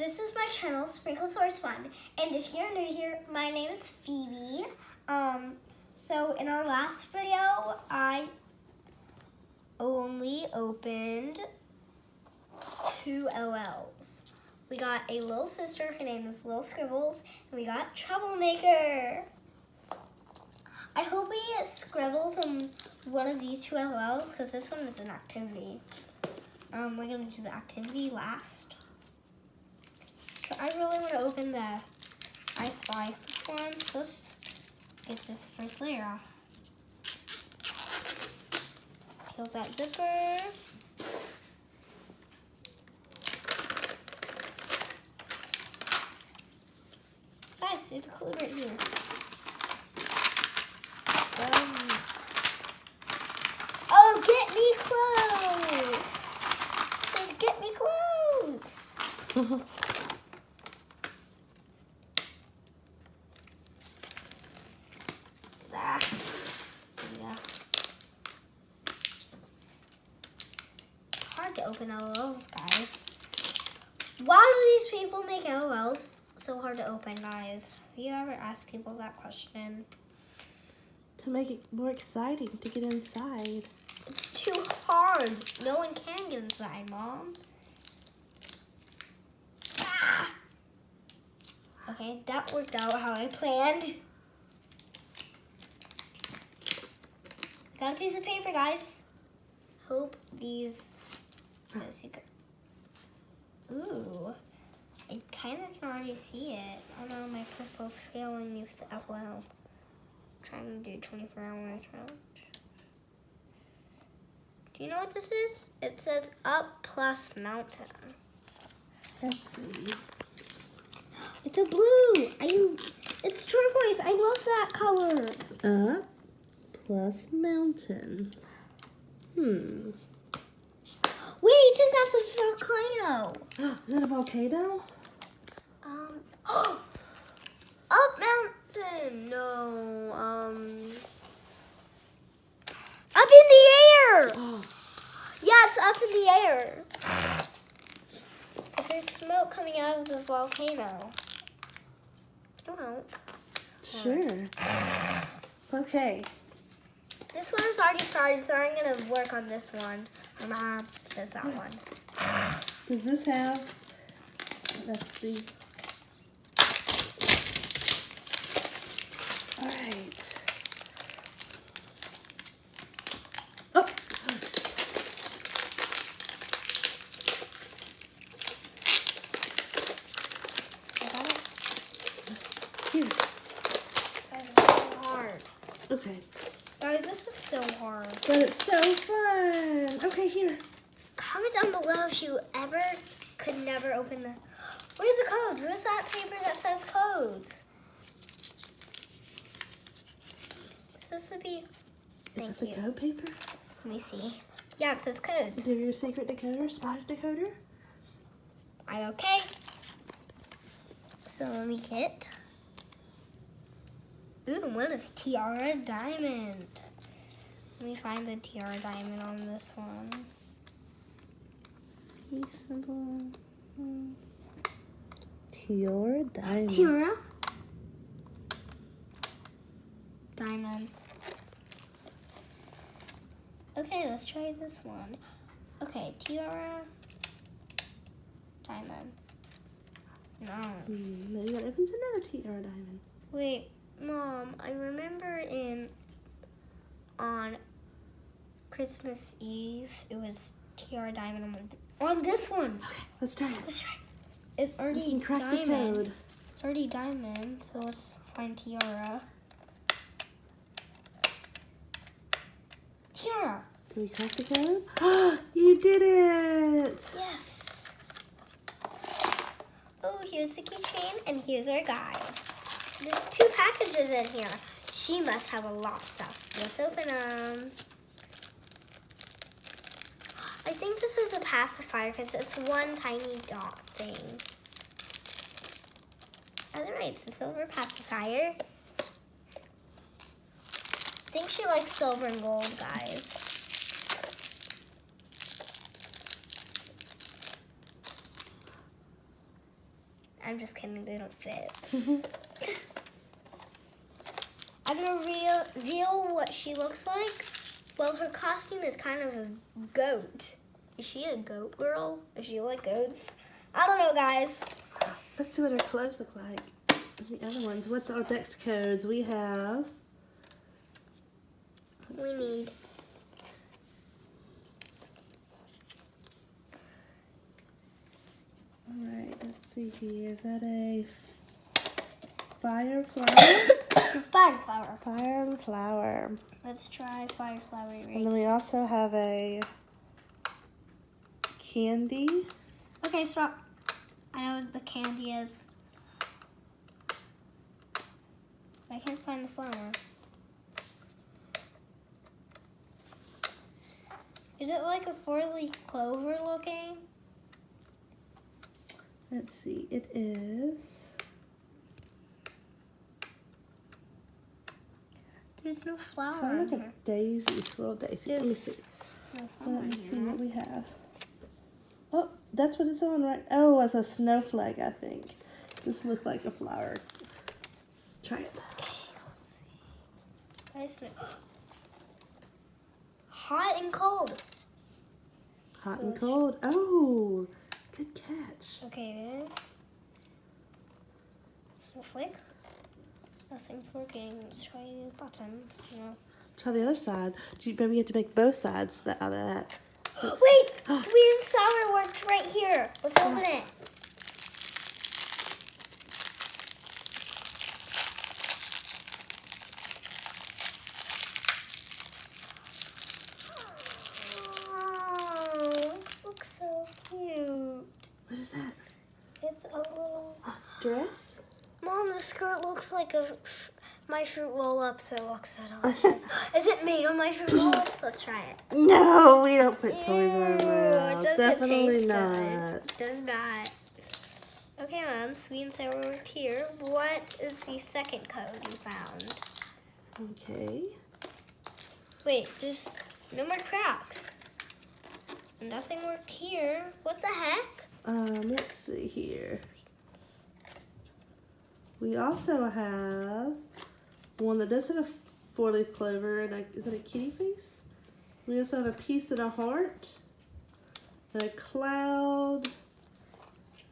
this is my channel, Sprinkle Source Fun, and if you're new here, my name is Phoebe. So in our last video, I only opened 2 LLs. We got a little sister, her name is Little Scribbles, and we got Troublemaker. I hope we get Scribbles on one of these 2 LLs, because this one is an activity. We're gonna do the activity last. So I really want to open the I Spy one. So let's get this first layer off. Peel that zipper. Guys, there's a clue right here. Oh, get me clothes! Just get me clothes! Yeah. Hard to open LOLs, guys. Why do these people make LOLs so hard to open, guys? Have you ever asked people that question? To make it more exciting to get inside. It's too hard. No one can get inside, Mom. Ah! Okay, that worked out how I planned. Got a piece of paper, guys. Hope these no secret. Ooh, I kind of can already see it. Oh no, my purple's failing me with the LOL. Trying to do 24-hour challenge. Do you know what this is? It says up plus mountain. Let's see. It's a blue. It's turquoise. I love that color. Up plus mountain. Wait, I think that's a volcano. Is that a volcano? Up mountain. No. Up in the air. Yeah, it's up in the air. There's smoke coming out of the volcano. I don't know. Sure. Okay. This one has already started, so I'm going to work on this one. There's that one. Does this have, let's see. All right. Oh. Here. That's so hard. Okay. Guys, this is so hard. But it's so fun. Okay, here. Comment down below if you ever could never open the... Where's the codes? Where's that paper that says codes? This would be... Thank Is it you. the code paper? Let me see. Yeah, it says codes. Is it your secret decoder, spotted decoder? Okay. So let me get... Ooh, what is Tiara Diamond? Let me find the Tiara Diamond on this one. Peaceable. Tiara Diamond. Tiara Diamond. Okay, let's try this one. Okay, Tiara Diamond. No. Maybe that opens another Tiara Diamond. Wait, Mom, I remember on Christmas Eve, it was Tiara Diamond on this one. Okay, let's try it. Let's try it. It's already You can crack diamond. the code. It's already diamond, so let's find Tiara. Tiara. Can we crack the code? Oh, you did it! Yes. Oh, here's the keychain, and here's our guide. There's 2 packages in here. She must have a lot of stuff. Let's open them. I think this is a pacifier because it's one tiny dot thing. That's right, it's a silver pacifier. I think she likes silver and gold, guys. I'm just kidding, they don't fit. I'm gonna reveal what she looks like. Well, her costume is kind of a goat. Is she a goat girl? Does she like goats? I don't know, guys. Let's see what our clothes look like. The other ones. What's our next codes? We have. We need. Alright, let's see here. Is that a fire flower? Fire flower. Fire and flower. Let's try fire flower. And then we also have a candy. Okay, stop. I know what the candy is. I can't find the flower. Is it like a four-leaf clover looking? Let's see. It is. There's no flower Kind in of like here. a daisy, swirl daisy. Let me see. No flower Let me in see here. what we have. Oh, that's what it's on, right? Oh, it's a snowflake, I think. This looks like a flower. Try it. Nice. Hot and cold. Hot and cold. Oh, good catch. Okay. Snowflake. Nothing's working. Let's try the buttons. No. Try the other side. Maybe you have to make both sides out of that. Wait! Sweet and sour worked right here. Let's open it. Oh, this looks so cute. What is that? It's a little... Dress? Mom, the skirt looks like my fruit roll-ups. It looks so delicious. Is it made on my fruit roll-ups? Let's try it. No, we don't put toys in our Ew, it mouth. doesn't Definitely taste not. good. It does not. Okay, Mom, sweet and sour worked here. What is the second code you found? Okay. Wait, there's no more cracks. Nothing worked here. What the heck? Let's see here. We also have one that does have a four-leaf clover and is it a kitty face? We also have a piece and a heart, and a cloud.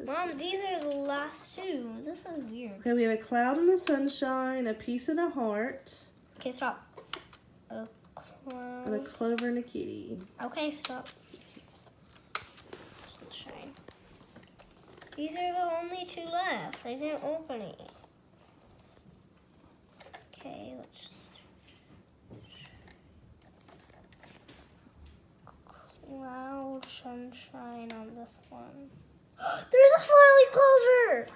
Mom, these are the last two. This is weird. Okay, we have a cloud and a sunshine, a piece and a heart, Okay, stop. A and a cloud. clover and a kitty. Okay, stop. Sunshine. These are the only two left. I didn't open it. Okay, let's. Cloud sunshine on this one. There's a four-leaf clover.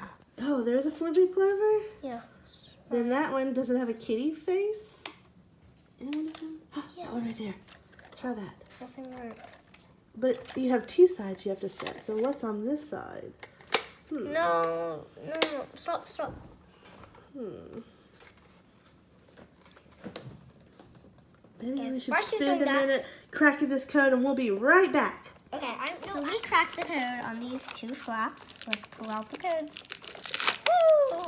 Oh, there's a four-leaf clover? Yeah. Then that one, does it have a kitty face? In one of them? Yes. That one right there. Try that. Nothing worked. But you have two sides you have to set. So what's on this side? No. Stop. Maybe Yes, we should while she's spend a doing that- minute cracking this code and we'll be right back. Okay, so we cracked the code on these two flaps. Let's pull out the codes. Woo!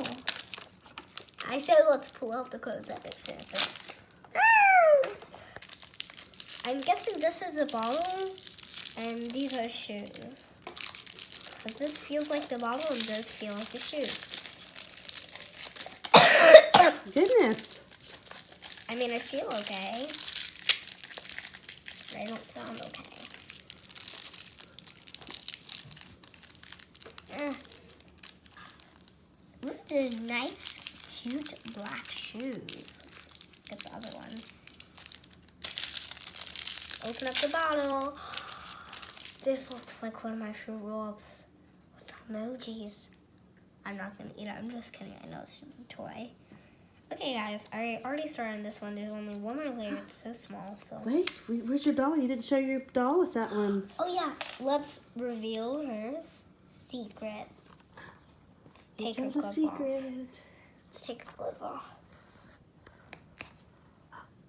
I said let's pull out the codes at this sense. I'm guessing this is a bottle and these are shoes. Because this feels like the bottle and this feel like the shoes. Goodness. I mean, I feel okay. But I don't sound okay. Ooh, they're nice, cute black shoes. Get the other one. Open up the bottle. This looks like one of my fruit roll-ups with emojis. I'm not gonna eat it. I'm just kidding. I know it's just a toy. Okay, guys, I already started on this one. There's only one more layer. It's so small. So. Wait, where's your doll? You didn't show your doll with that one. Oh yeah, let's reveal her secret. Let's take her Here's a gloves secret. off. Let's take her gloves off.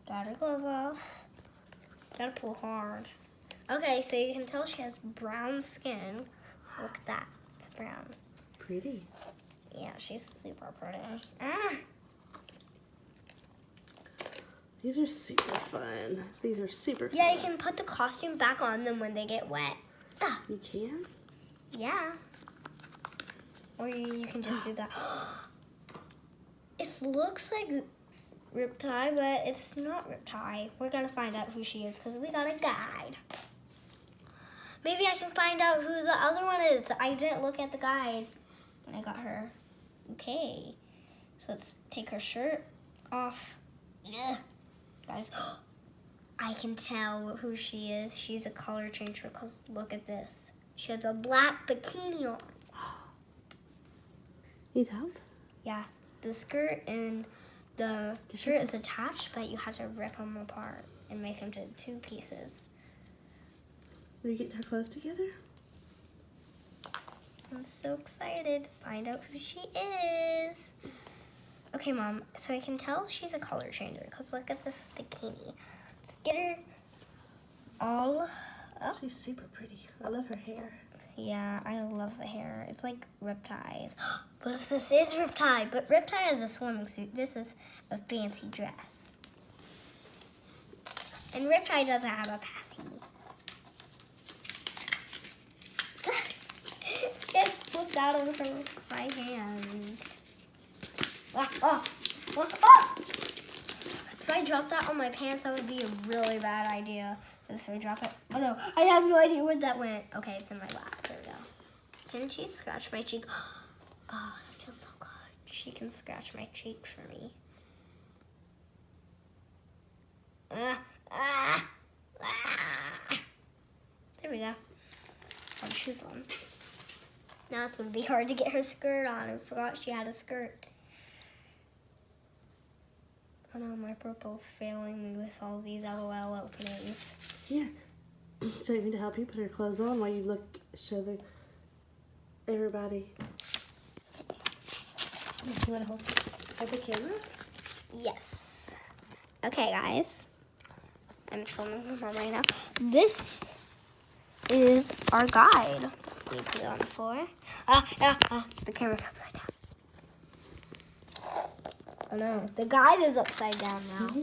Got her glove off. Gotta pull hard. Okay, so you can tell she has brown skin. So look at that. It's brown. pretty. Yeah, she's super pretty. Ah. These are super fun. These are super fun. Yeah, you can put the costume back on them when they get wet. Ah. You can? Yeah. Or you can just do that. It looks like Riptide, but it's not Riptide. We're going to find out who she is because we got a guide. Maybe I can find out who the other one is. I didn't look at the guide when I got her. Okay. So let's take her shirt off. Yeah. Guys, I can tell who she is. She's a color changer because look at this. She has a black bikini on. Need help? Yeah, the skirt and the shirt is attached, but you have to rip them apart and make them to 2 pieces. Are you getting her clothes together? I'm so excited to find out who she is. Okay, Mom, so I can tell she's a color changer because look at this bikini. Let's get her all up. She's super pretty. I love her hair. Yeah, I love the hair. It's like Riptide's. But if this is Riptide, but Riptide is a swimming suit. This is a fancy dress. And Riptide doesn't have a passy. It flipped out of my hand. If I dropped that on my pants, that would be a really bad idea. If I drop it, oh no, I have no idea where that went. Okay, it's in my lap. There we go. Can she scratch my cheek? Oh, that feels so good. She can scratch my cheek for me. There we go. Got shoes on. Now it's gonna be hard to get her skirt on. I forgot she had a skirt. Oh no, my purple's failing me with all these LOL openings. Here. So you need to help you put her clothes on while you show everybody. You want to hold the camera? Yes. Okay, guys. I'm filming my mom right now. This is our guide. We put it on the floor. The camera's upside down. Oh no, the guide is upside down now. Mm-hmm.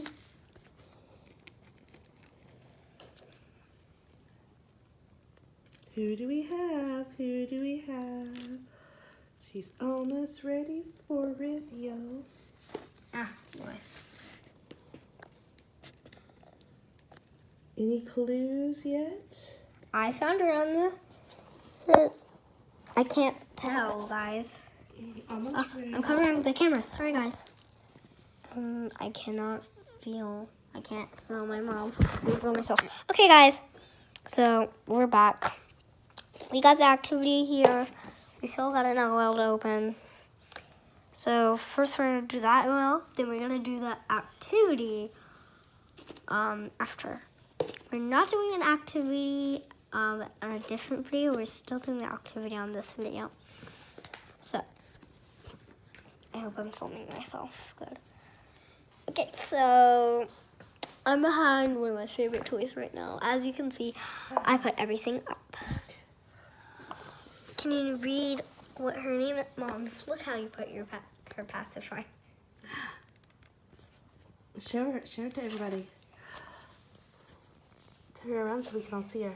Who do we have? Who do we have? She's almost ready for reveal. Boy. Any clues yet? I found her on the says. I can't tell, guys. Almost ready. I'm covering the camera. Sorry, guys. I cannot feel. I can't feel my mom. I feel myself. Okay, guys. So we're back. We got the activity here. We still got an LOL to open. So first we're gonna do that LOL. Then we're gonna do the activity. After. We're not doing an activity on a different video. We're still doing the activity on this video. So I hope I'm filming myself good. Okay, so I'm behind one of my favorite toys right now. As you can see, I put everything up. Can you read what her name is? Mom, look how you put her pacifier. Show it to everybody. Turn her around so we can all see her.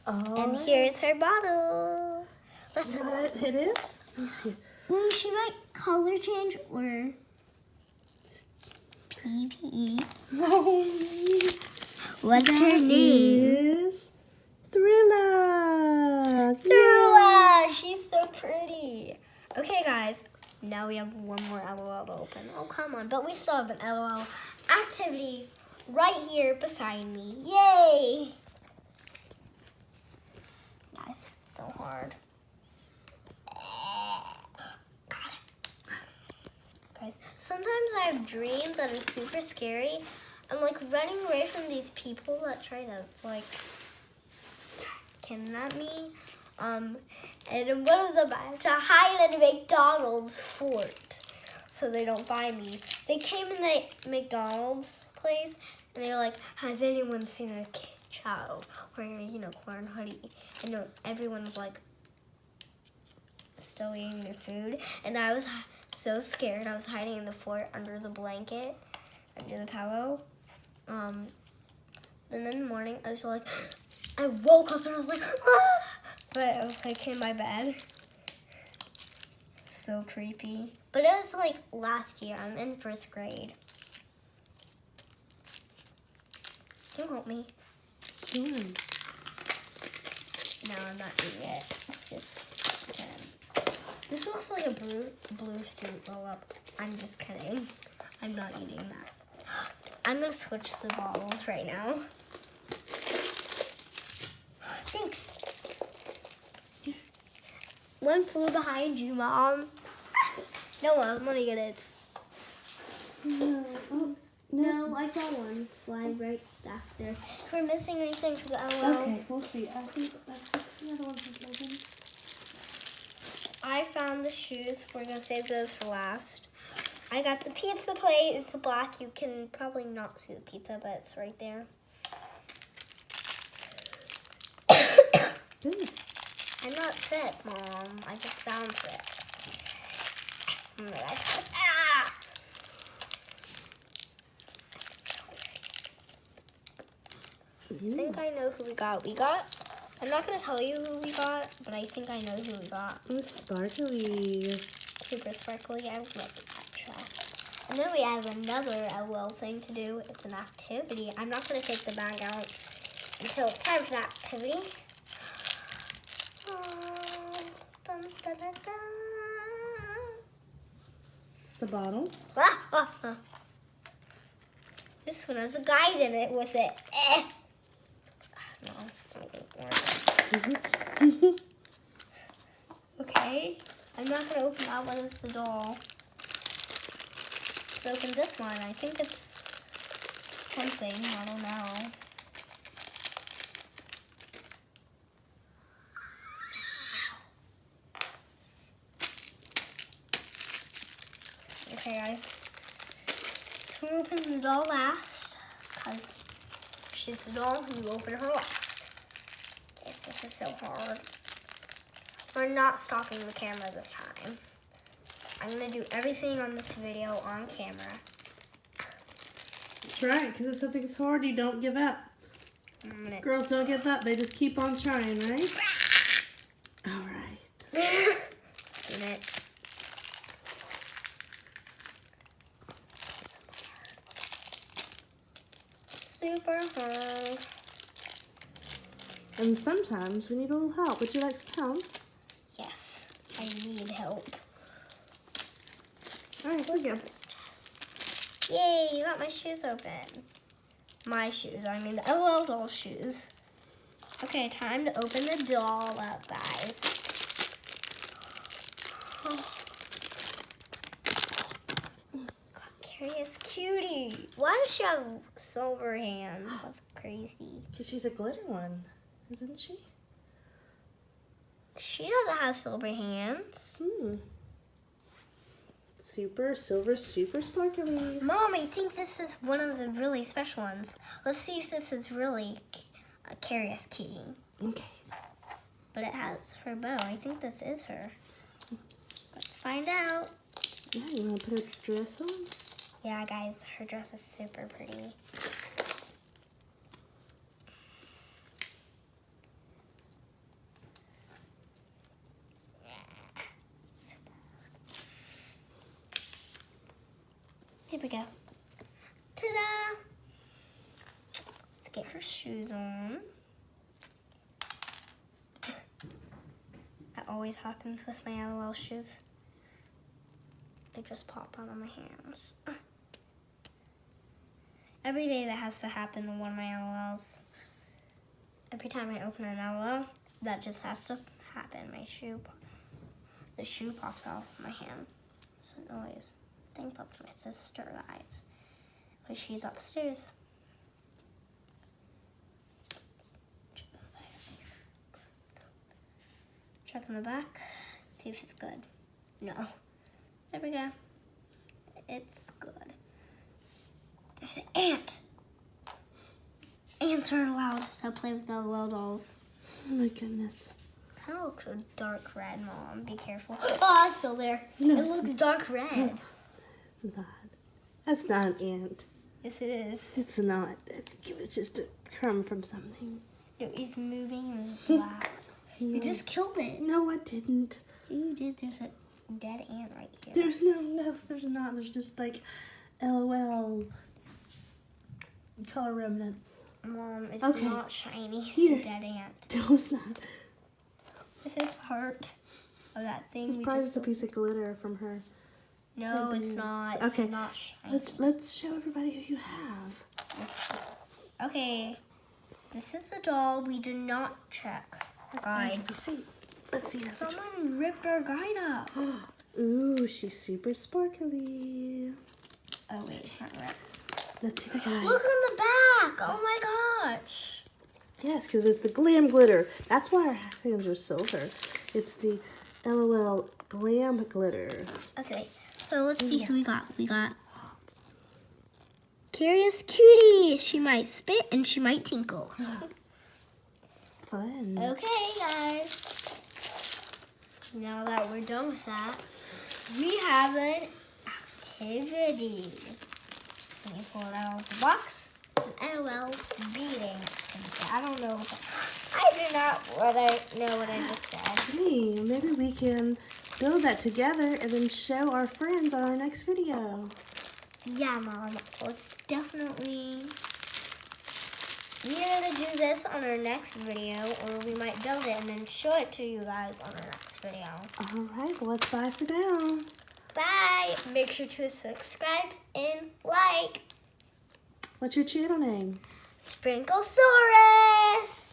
Oh, And here's her bottle. Let's is that what it is? Let me see. Ooh, she might color change or PPE. What's her name? Is Thrilla. Thrilla! She's so pretty. Okay, guys. Now we have one more LOL to open. Oh, come on. But we still have an LOL activity right here beside me. Yay! Guys, it's so hard. Got it. Guys, sometimes I have dreams that are super scary. I'm like running away from these people that try to like kidnap me. And one of them I have to hide in a McDonald's fort so they don't find me. They came in the McDonald's place and they were like, has anyone seen a child wearing a unicorn hoodie. I know everyone's like still eating their food, and I was so scared. I was hiding in the fort under the blanket, under the pillow. And then in the morning, I was like, I woke up and I was like, ah! But I was like in my bed. So creepy. But it was like last year. I'm in 1st grade. Can you help me? Sure. No, I'm not eating it. It's just this looks like a blue fruit roll up. I'm just kidding. I'm not eating that. I'm gonna switch the bottles right now. Thanks. One flew behind you, Mom. No, Mom, let me get it. No. Oh, No, I saw one fly right back there. If we're missing anything for the LOL, Okay, we'll see. I think that's just the other one that's open. I found the shoes. We're gonna save those for last. I got the pizza plate. It's a black. You can probably not see the pizza, but it's right there. Good. I'm not sick, Mom. I just sound sick. I think I know who we got. I'm not going to tell you who we got, but I think I know who we got. It's sparkly. Super sparkly. I love that dress. And then we have another LOL thing to do. It's an activity. I'm not going to take the bag out until it's time for the activity. Dun, dun, dun, dun. The bottle. This one has a guide in it with it. No. Okay. I'm not going to open that one. It's the doll. Let's open this one. I think it's something. I don't know. Okay, guys. So we're opening the doll last because she's the doll and you open her last. Yes, this is so hard. We're not stopping the camera this time. I'm going to do everything on this video on camera. That's right, because if something's hard, you don't give up. Girls don't give up. They just keep on trying, right? All right. Doing it. Super hard. And sometimes we need a little help. Would you like some help? Yes, I need help. All right, here we go. Yay, you got my shoes open. My shoes, I mean the LOL doll shoes. Okay, time to open the doll up, guys. Curious cutie. Why does she have silver hands? That's crazy. Because she's a glitter one, isn't she? She doesn't have silver hands. Super silver, super sparkly. Mom, I think this is one of the really special ones. Let's see if this is really a Curious Kitty. Okay. But it has her bow. I think this is her. Let's find out. Yeah, you want to put her dress on? Yeah, guys, her dress is super pretty. Here we go. Ta-da! Let's get her shoes on. That always happens with my LOL shoes. They just pop out of my hands. Every day that has to happen to one of my LOLs. Every time I open an LOL, that just has to happen. The shoe pops off my hand. It's a noise. I think that's my sister, guys. But she's upstairs. Check in the back. See if it's good. No. There we go. It's good. There's an ant. ants are allowed to play with the LOL dolls. Oh my goodness. Kind of looks a dark red, Mom. Be careful. Oh, it's still there. No, It it's looks dark red. It's not. That's not an ant. Yes, it is. It's not. It was just a crumb from something. No, it's moving and it's black. You just killed it. No, I didn't. You did. There's a dead ant right here. There's there's not. There's just like LOL color remnants. Mom, it's Okay. not shiny. It's Here. a dead ant. No, it's not. This is part of that thing. It's we probably just just a piece of glitter from her. No, it's not. It's Okay. not shiny. Let's show everybody who you have. Okay. This is the doll we did not check. Guide. Let me see. Let's see. Someone ripped our guide up. Ooh, she's super sparkly. Oh wait, it's not ripped. Let's see the guy. Look on the back. Oh my gosh. Yes, because it's the glam glitter. That's why our hands are silver. It's the LOL glam glitter. Okay, so let's see who we got. We got Curious Cutie. She might spit and she might tinkle. Fun. Okay, guys. Now that we're done with that, we have an activity. Let me pull it out of the box. It's an LOL beating activity. I don't know. I do not know what I just said. Hey, maybe we can build that together and then show our friends on our next video. Yeah, Mom. Let's definitely either do this on our next video or we might build it and then show it to you guys on our next video. All right, well, let's bye for now. Bye. Make sure to subscribe and like. What's your channel name? Sprinklesaurus.